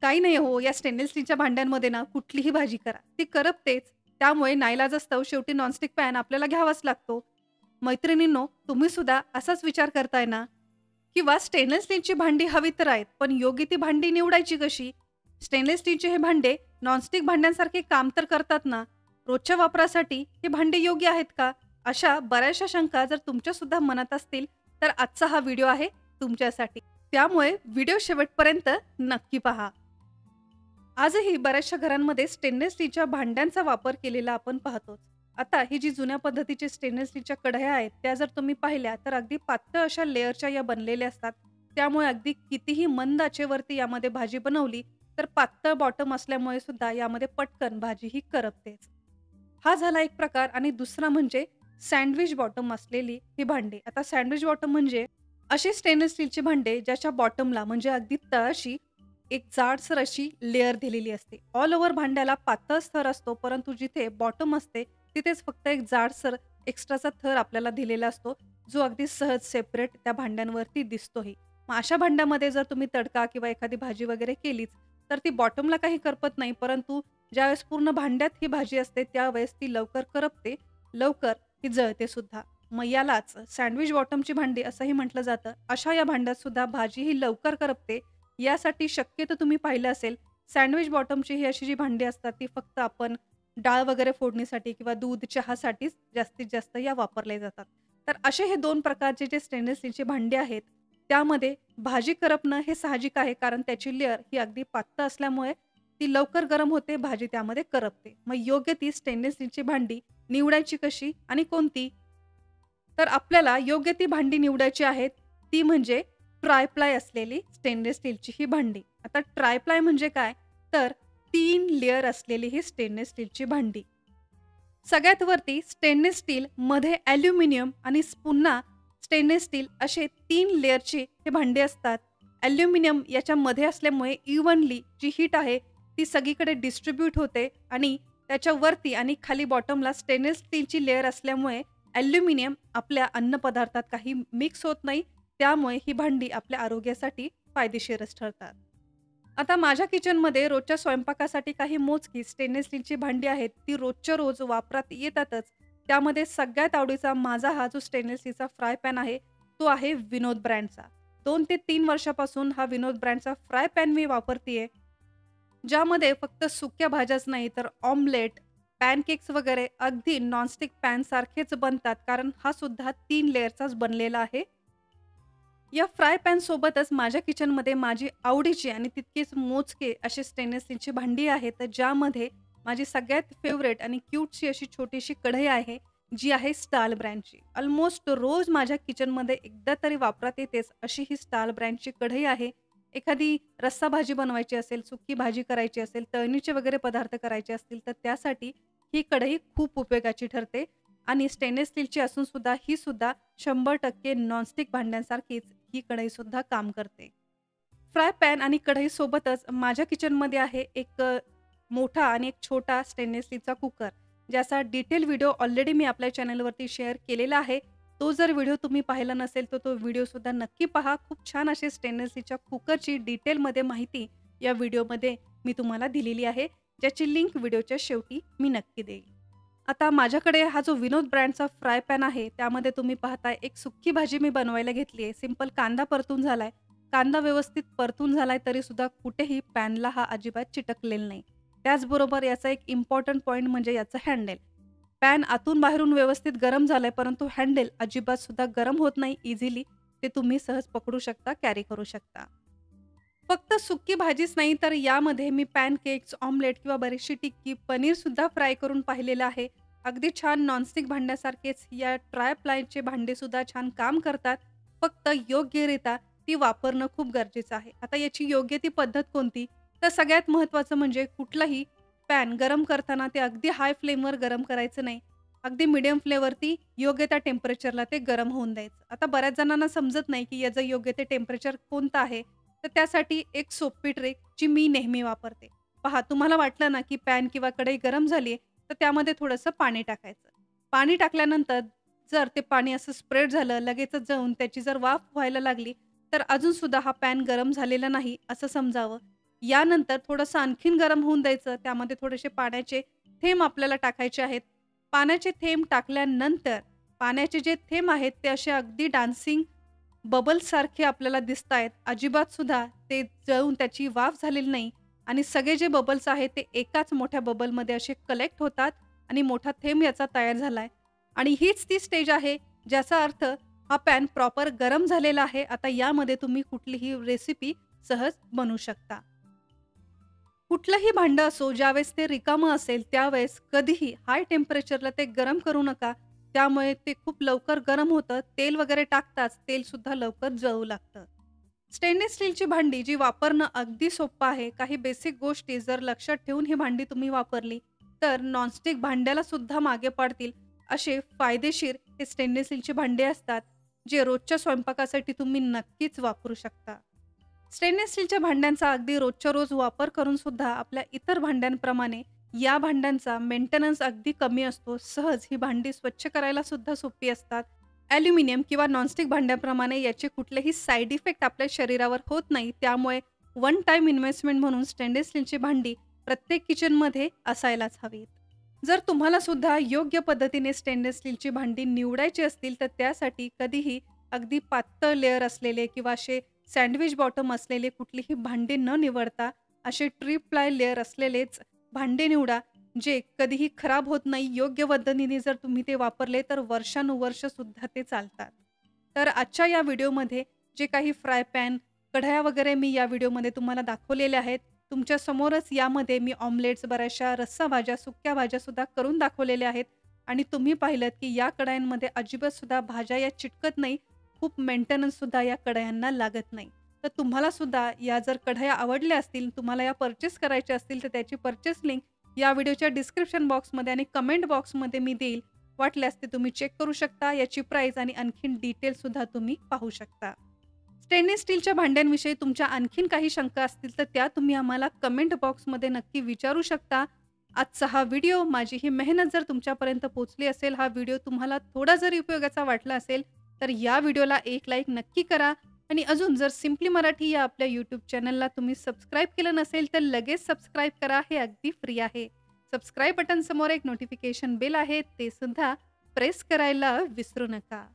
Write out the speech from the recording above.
काही नाही हो, या स्टेनलेस स्टीलच्या भांड्यांमध्ये ना कुठलीही भाजी करा, ती करपतेच. त्यामुळे नाईलाजास्तव शेवटी नॉनस्टिक पॅन आपल्याला घ्यावाच लागतो. मैत्रिणींनो, तुम्ही सुद्धा असाच विचार करताय ना? किंवा स्टेनलेस स्टीलची भांडी हवी तर आहेत, पण योग्य ती भांडी निवडायची कशी? स्टेनलेस स्टीलचे हे भांडे नॉनस्टिक भांड्यांसारखे काम तर करतात ना? रोजच्या वापरासाठी हे भांडे योग्य आहेत का? अशा बऱ्याचशा शंका जर तुमच्या सुद्धा मनात असतील, तर आजचा हा व्हिडिओ आहे तुमच्यासाठी. त्यामुळे व्हिडिओ शेवटपर्यंत नक्की पहा. आजही बऱ्याचशा घरांमध्ये स्टेनलेस स्टीलच्या भांड्यांचा वापर केलेला आपण पाहतोच. आता ही जी जुन्या पद्धतीची स्टेनलेस स्टीलच्या कढया आहेत, त्या जर तुम्ही पाहिल्या तर अगदी पातळ अशा लेयरच्या या बनलेल्या असतात. त्यामुळे अगदी कितीही मंद आचेवरती यामध्ये भाजी बनवली, तर पातळ बॉटम असल्यामुळे सुद्धा यामध्ये पटकन भाजी ही करपतेच. हा झाला एक प्रकार आणि दुसरा म्हणजे सँडविच बॉटम असलेली ही भांडी. आता सँडविच बॉटम म्हणजे अशी स्टेनलेस स्टीलची भांडे ज्याच्या बॉटमला म्हणजे अगदी तळाशी एक जाडसर अशी लेयर दिलेली असते. ऑल ओव्हर भांड्याला पातळ थर असतो, परंतु जिथे बॉटम असते तिथेच फक्त एक जाडसर एक्स्ट्राचा थर आपल्याला दिलेला असतो, जो अगदी सहज सेपरेट त्या भांड्यांवरती दिसतोही. मग अशा भांड्यामध्ये जर तुम्ही तडका किंवा एखादी भाजी वगैरे केलीच, तर ती बॉटमला काही करपत नाही, परंतु ज्यावेळेस पूर्ण भांड्यात ही भाजी असते त्यावेळेस ती लवकर करपते, लवकर ती जळते सुद्धा. मग यालाच सँडविच बॉटमची भांडी असंही म्हटलं जातं. अशा या भांड्यात सुद्धा भाजी ही लवकर करपते. यासाठी शक्यतो तुम्ही पाहिलं असेल, सँडविच बॉटमची ही अशी जी भांडी असतात, ती फक्त आपण डाळ वगैरे फोडणीसाठी किंवा दूध, चहासाठीच जास्तीत जास्त या वापरल्या जातात. तर असे हे 2 प्रकारचे जे स्टेनलेस स्टीलची भांडी आहेत, त्यामध्ये भाजी करपणं हे साहजिक आहे, कारण त्याची लेयर ही अगदी पातळ असल्यामुळे ती लवकर गरम होते, भाजी त्यामध्ये करपते. मग योग्य ती स्टेनलेस स्टीलची भांडी निवडायची कशी आणि कोणती? तर आपल्याला योग्य ती भांडी निवडायची आहेत, ती म्हणजे ट्रायप्लाय असलेली स्टेनलेस स्टीलची ही भांडी. आता ट्रायप्लाय म्हणजे काय? तर 3 लेयर असलेली ही स्टेनलेस स्टीलची भांडी. सगळ्यात वरती स्टेनलेस स्टील, मध्ये ॲल्युमिनियम आणि पुन्हा स्टेनलेस स्टील असे 3 लेयरचे हे भांडे असतात. ॲल्युमिनियम याच्यामध्ये असल्यामुळे इव्हनली जी हीट आहे ती सगळीकडे डिस्ट्रिब्यूट होते आणि त्याच्यावरती आणि खाली बॉटमला स्टेनलेस स्टीलची लेयर असल्यामुळे ॲल्युमिनियम आपल्या अन्नपदार्थात काही मिक्स होत नाही. त्यामुळे ही भांडी आपल्या आरोग्यासाठी फायदेशीरच ठरतात. आता माझ्या किचनमध्ये रोजच्या स्वयंपाकासाठी काही मोजकी स्टेनलेस स्टीलची भांडी आहेत. ती रोजच्या रोज वापरात येतातच. त्यामध्ये सगळ्यात आवडीचा माझा हा जो स्टेनलेस स्टीलचा फ्राय पॅन आहे, तो आहे विनोद ब्रँडचा. 2 ते 3 वर्षापासून हा विनोद ब्रँडचा फ्राय पॅन मी वापरतीये. ज्यामध्ये फक्त सुक्या भाज्याच नाही, तर ऑमलेट, पॅनकेक्स वगैरे अगदी नॉनस्टिक पॅनसारखेच बनतात, कारण हा सुद्धा 3 लेयरचाच बनलेला आहे. या फ्राय पॅन सोबतच माझ्या किचनमध्ये माझी आवडीची आणि तितकीच मोजके अशी स्टेनलेस स्टीलची भांडी आहेत, ज्यामध्ये माझी सगळ्यात फेवरेट आणि क्यूटशी अशी छोटीशी कढई आहे, जी आहे स्टाल ब्रँडची. ऑलमोस्ट रोज माझ्या किचनमध्ये एकदा तरी वापरात येतेच अशी ही स्टाल ब्रँडची कढई आहे. एखादी रस्सा भाजी बनवायची असेल, सुकी भाजी करायची असेल, तळणीचे वगैरे पदार्थ करायचे असतील, तर त्यासाठी ही कढई खूप उपयोगाची ठरते आणि स्टेनलेस स्टीलची असून सुद्धा ही सुद्धा 100% नॉनस्टिक भांड्यांसारखीच ही कढईसुद्धा काम करते. फ्राय पॅन आणि कढईसोबतच माझ्या किचनमध्ये आहे एक मोठा आणि एक छोटा स्टेनलेस स्टीलचा कुकर, ज्याचा डिटेल व्हिडिओ ऑलरेडी मी आपल्या चॅनलवरती शेअर केलेला आहे. तो जर व्हिडिओ तुम्ही पाहिला नसेल, तर तो व्हिडिओसुद्धा नक्की पहा. खूप छान अशी स्टेनलेस स्टीलच्या कुकरची डिटेलमध्ये माहिती या व्हिडिओमध्ये मी तुम्हाला दिलेली आहे, ज्याची लिंक व्हिडिओच्या शेवटी मी नक्की देईल. आता माझ्याकडे हा जो विनोद ब्रँडचा फ्राय पॅन आहे, त्यामध्ये तुम्ही पाहताय एक सुक्की भाजी मी बनवायला घेतली आहे. सिंपल कांदा परतून झालाय. कांदा व्यवस्थित परतून झालाय तरीसुद्धा कुठेही पॅनला हा अजिबात चिटकलेला नाही. त्याचबरोबर याचा एक इम्पॉर्टंट पॉइंट म्हणजे याचं हँडल. पॅन आतून बाहेरून व्यवस्थित गरम झालाय, परंतु हँडल अजिबात सुद्धा गरम होत नाही इझिली. ते तुम्ही सहज पकडू शकता, कॅरी करू शकता. फक्त सुकी भाजीच नाही, तर यामध्ये मी पॅनकेक्स, ऑमलेट किंवा बरीचशी टिक्की, पनीरसुद्धा फ्राय करून पाहिलेलं आहे. अगदी छान नॉनस्टिक भांड्यासारखेच या ट्राय प्लायचे भांडेसुद्धा छान काम करतात. फक्त योग्यरित्या ती वापरणं खूप गरजेचं आहे. आता याची योग्य ती पद्धत कोणती? तर सगळ्यात महत्त्वाचं म्हणजे कुठलाही पॅन गरम करताना ते अगदी हाय फ्लेमवर गरम करायचं नाही. अगदी मीडियम फ्लेमवरती योग्य त्या टेम्परेचरला ते गरम होऊन द्यायचं. आता बऱ्याच जणांना समजत नाही की याचं योग्य ते टेम्परेचर कोणतं आहे. तर त्यासाठी एक सोपी ट्रिक जी मी नेहमी वापरते. पहा, तुम्हाला वाटलं ना की पॅन किंवा कढई गरम झाली आहे, तर त्यामध्ये थोडंसं पाणी टाकायचं. पाणी टाकल्यानंतर जर ते पाणी असं स्प्रेड झालं, लगेचच जाऊन त्याची जर वाफ व्हायला लागली, तर अजूनसुद्धा हा पॅन गरम झालेला नाही असं समजावं. यानंतर थोडंसं आणखीन गरम होऊन द्यायचं. त्यामध्ये थोडेसे पाण्याचे थेंब आपल्याला टाकायचे आहेत. पाण्याचे थेंब टाकल्यानंतर पाण्याचे जे थेंब आहेत ते असे अगदी डान्सिंग बबल्ससारखे आपल्याला दिसतायत. अजिबात सुद्धा ते जळून त्याची वाफ झालेली नाही आणि सगळे जे बबल्स आहेत ते एकाच मोठ्या बबलमध्ये असे कलेक्ट होतात आणि मोठा थेंब याचा तयार झालाय. आणि हीच ती स्टेज आहे ज्याचा अर्थ हा पॅन प्रॉपर गरम झालेला आहे. आता यामध्ये तुम्ही कुठलीही रेसिपी सहज बनवू शकता. कुठलंही भांडं असो, ज्यावेळेस ते रिकामं असेल त्यावेळेस कधीही हाय टेम्परेचरला ते गरम करू नका. त्यामुळे ते खूप लवकर गरम होतं. तेल वगैरे टाकताच तेलसुद्धा लवकर जळू लागतं. स्टेनलेस स्टीलची भांडी जी वापरणं अगदी सोपं आहे. काही बेसिक गोष्टी जर लक्षात ठेवून ही भांडी तुम्ही वापरली, तर नॉनस्टिक भांड्याला सुद्धा मागे पाडतील असे फायदेशीर हे स्टेनलेस स्टीलचे भांडे असतात, जे रोजच्या स्वयंपाकासाठी तुम्ही नक्कीच वापरू शकता. स्टेनलेस स्टीलच्या भांड्यांचा अगदी रोजच्या रोज वापर करून सुद्धा आपल्या इतर भांड्यांप्रमाणे या भांड्यांचा मेंटेनन्स अगदी कमी असतो. सहज ही भांडी स्वच्छ करायला सुद्धा सोपी असतात. ॲल्युमिनियम किंवा नॉनस्टिक भांड्याप्रमाणे याचे कुठलेही साईड इफेक्ट आपल्या शरीरावर होत नाही. त्यामुळे वन टाईम इन्व्हेस्टमेंट म्हणून स्टेनलेस स्टीलची भांडी प्रत्येक किचनमध्ये असायलाच हवीत. जर तुम्हाला सुद्धा योग्य पद्धतीने स्टेनलेस स्टीलची भांडी निवडायची असतील, तर त्यासाठी कधीही अगदी पातळ लेयर असलेले किंवा असे सँडविच बॉटम असलेले कुठलीही भांडे न निवडता असे ट्रिप प्लाय लेयर असलेलेच भांडे निवडा, जे कधीही खराब होत नाही. योग्य पद्धतीने जर तुम्ही ते वापरले तर वर्षानुवर्ष सुद्धा ते चालतात. तर आजच्या या व्हिडिओमध्ये जे काही फ्राय पॅन, कढया वगैरे मी या व्हिडिओमध्ये तुम्हाला दाखवलेले आहेत. तुमच्या समोरच यामध्ये मी ऑमलेट्स, बऱ्याचशा रस्सा भाज्या, सुक्या भाज्या सुद्धा करून दाखवलेल्या आहेत आणि तुम्ही पाहिलत की या कढयांमध्ये अजिबात सुद्धा भाज्या या चिटकत नाही. खूप मेंटेनन्स सुद्धा या कढयांना लागत नाही. तर तुम्हाला सुद्धा या जर कढया आवडल्या असतील, तुम्हाला या परचेस करायच्या असतील, तर त्याची परचेस लिंक या व्हिडिओच्या डिस्क्रिप्शन बॉक्समध्ये आणि कमेंट बॉक्समध्ये मी देईल. वाटल्यास ते तुम्ही चेक करू शकता. याची प्राईस आणि आणखीन डिटेल्ससुद्धा तुम्ही पाहू शकता. स्टेनलेस स्टीलच्या भांड्यांविषयी तुमच्या आणखीन काही शंका असतील, तर त्या तुम्ही आम्हाला कमेंट बॉक्समध्ये नक्की विचारू शकता. आजचा हा व्हिडिओ, माझी ही मेहनत जर तुमच्यापर्यंत पोहोचली असेल, हा व्हिडिओ तुम्हाला थोडा जरी उपयोगाचा वाटला असेल, तर या व्हिडिओला एक लाईक नक्की करा. आणि अजून जर सिम्पली मराठी या आपल्या यूट्यूब चॅनलला तुम्ही सबस्क्राईब केलं नसेल, तर लगेच सबस्क्राईब करा. हे अगदी फ्री आहे. सबस्क्राईब बटन समोर एक नोटिफिकेशन बेल आहे, ते सुद्धा प्रेस करायला विसरू नका.